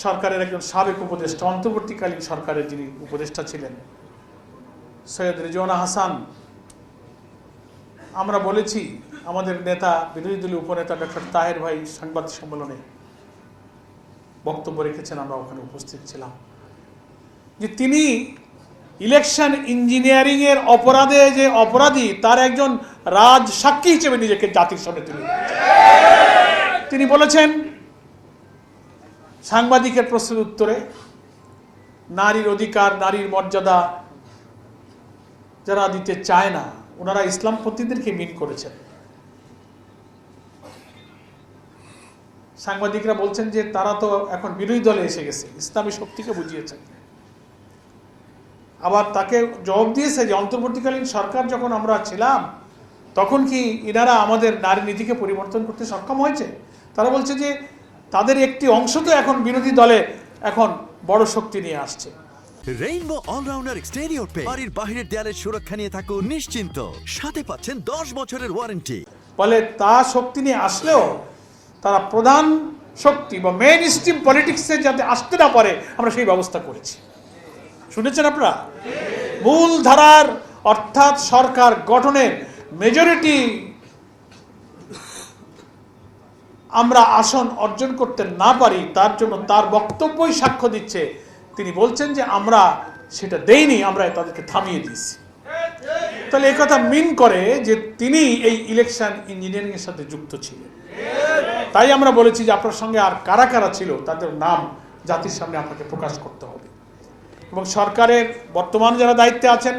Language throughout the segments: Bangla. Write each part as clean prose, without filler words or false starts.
সরকারের একজন সাবেক উপদেষ্টা, অন্তর্বর্তীকালীন সরকারের যিনি উপদেষ্টা ছিলেন সৈয়দ রিজওয়ানা হাসান, আমরা বলেছি, আমাদের নেতা বিরোধী দলীয় উপনেতা ডক্টর তাহের ভাই সাংবাদিক সম্মেলনে বক্তব্য রেখেছেন, আমরা ওখানে উপস্থিত ছিলাম, যে তিনি ইলেকশন ইঞ্জিনিয়ারিং এর অপরাধে যে অপরাধী তার একজন রাজ সাক্ষী হিসেবে নিজেকে জাতির সামনে তুলে তিনি বলেছেন সাংবাদিকের প্রশ্নের উত্তরে, নারীর অধিকার, নারীর মর্যাদা যারা দিতে চায় না ওনারা ইসলামপন্থীদেরকে মিন করেছেন। সাংবাদিকরা বলছেন যে তারা তো এখন বিরোধী দলে এসে গেছে, ইসলামী শক্তিকে বুঝিয়েছেন। আবার তাকে জবাব দিয়েছে যে অন্তর্বর্তীকালীন সরকার যখন আমরা ছিলাম তখন কি ইনারা আমাদের নারী নীতিকে পরিবর্তন করতে সক্ষম হয়েছে? তারা বলছে যে তাদের একটি অংশ তো এখন বিরোধী দলে এখন বড় শক্তি নিয়ে আসছে। রেইনবো অলরাউন্ডার এক্সটেরিয়র পে বাড়ির বাহিরের দেয়ালের সুরক্ষা নিয়ে থাকুন নিশ্চিন্ত, সাথে পাচ্ছেন 10 বছরের ওয়ারেন্টি। বলে তা শক্তি নিয়ে আসলেও তারা প্রধান শক্তি বা মেইন স্ট্রিম পলিটিক্সে যাতে আসতে না পারে আমরা সেই ব্যবস্থা করেছি। শুনেছেন আপনারা? মূল ধারার অর্থাৎ সরকার গঠনের মেজরিটি আমরা আসন অর্জন করতে না পারি, তার জন্য তার বক্তব্যই সাক্ষ্য দিচ্ছে। তিনি বলছেন যে আমরা সেটা দেইনি, আমরা তাদেরকে থামিয়ে দিয়েছি। তাহলে এই কথা মিন করে যে তিনি এই ইলেকশন ইঞ্জিনিয়ারিং এর সাথে যুক্ত ছিলেন। তাই আমরা বলেছি যে আপনার সঙ্গে আর কারা কারা ছিল তাদের নাম জাতির সামনে আপনাকে প্রকাশ করতে হবে। এবং সরকারের বর্তমান যারা দায়িত্বে আছেন,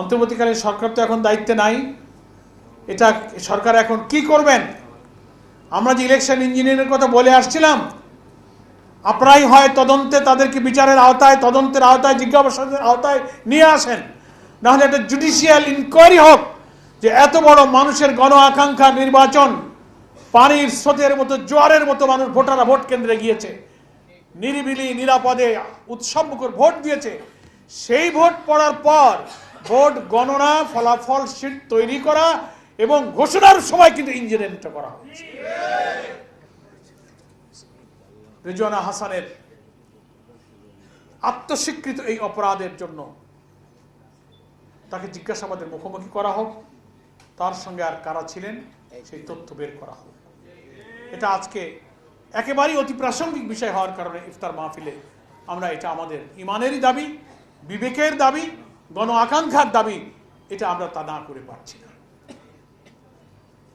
অন্তর্বর্তীকালীন সরকার তো এখন দায়িত্বে নাই, এটা সরকার এখন কি করবেন? আমরা যে ইলেকশন ইঞ্জিনিয়ারিংয়ের কথা বলে আসছিলাম, আপনারাই হয় তদন্তে তাদেরকে বিচারের আওতায়, তদন্তের আওতায়, জিজ্ঞাসাবাদের আওতায় নিয়ে আসেন, নাহলে একটা জুডিশিয়াল ইনকোয়ারি হোক যে এত বড় মানুষের গণ আকাঙ্ক্ষা নির্বাচন, পানির স্রোতের মতো, জোয়ারের মতো মানুষ ভোটাররা ভোট কেন্দ্রে গিয়েছে, নিরিবিলি নিরাপদে উৎসবমুখর ভোট দিয়েছে। সেই ভোট পড়ার পর ভোট গণনা, ফলাফল শীট তৈরি করা এবং ঘোষণার সময় কিন্তু ইঞ্জিনিয়ারিংটা করা হচ্ছে। রিজওয়ানা হাসানের আত্মস্বীকৃত এই অপরাধের জন্য তাকে জিজ্ঞাসাবাদের মুখোমুখি করা হোক, তার সঙ্গে আর কারা ছিলেন সেই তথ্য বের করা হোক। এটা আজকে একেবারেই অতি প্রাসঙ্গিক বিষয় হওয়ার কারণে ইফতার মাহফিলে আমরা এটা আমাদের ইমানেরই দাবি, বিবেকের দাবি, গণ আকাঙ্ক্ষার দাবি, এটা আমরা তা না করে পারছি না।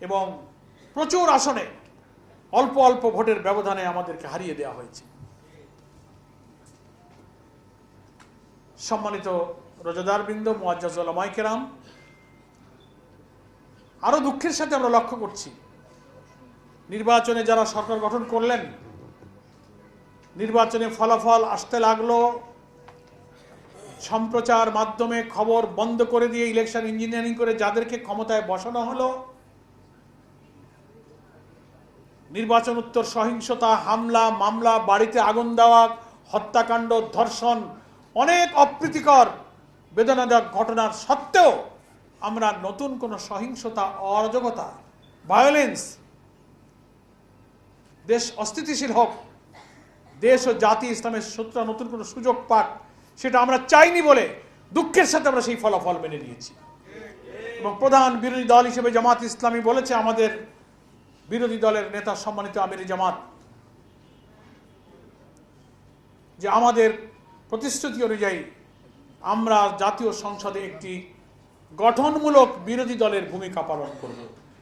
এবং প্রচুর আসনে অল্প অল্প ভোটের ব্যবধানে আমাদেরকে হারিয়ে দেওয়া হয়েছে। সম্মানিত রোজাদার বৃন্দ, মুআজ্জাজ উলামায়ে কেরাম, আরো দুঃখের সাথে আমরা লক্ষ্য করছি নির্বাচনে যারা সরকার গঠন করলেন, নির্বাচনে ফলাফল আসতে লাগলো, সম্প্রচার মাধ্যমে খবর বন্ধ করে দিয়ে ইলেকশন ইঞ্জিনিয়ারিং করে যাদেরকে ক্ষমতায় বসানো হলো, নির্বাচন উত্তর সহিংসতা, হামলা, মামলা, বাড়িতে আগুন দেওয়া, হত্যাকাণ্ড, ধর্ষণ, অনেক অপ্রীতিকর বেদনাদায়ক ঘটনার সত্ত্বেও আমরা নতুন কোনো সহিংসতা, অরাজকতা, ভায়োলেন্স, দেশ অস্থিতিশীল হোক, দেশ ও জাতি ইসলামের শত্রুরা নতুন কোনো সুযোগ পাক, সেটা আমরা চাইনি বলে দুঃখের সাথে আমরা সেই ফলাফল মেনে নিয়েছি। এবং প্রধান বিরোধী দল হিসেবে জামাত ইসলামী বলেছে, আমাদের বিরোধী দলের নেতা সম্মানিত আমির জামাত, যে আমাদের প্রতিশ্রুতি অনুযায়ী আমরা জাতীয় সংসদে একটি গঠনমূলক বিরোধী দলের ভূমিকা পালন করব।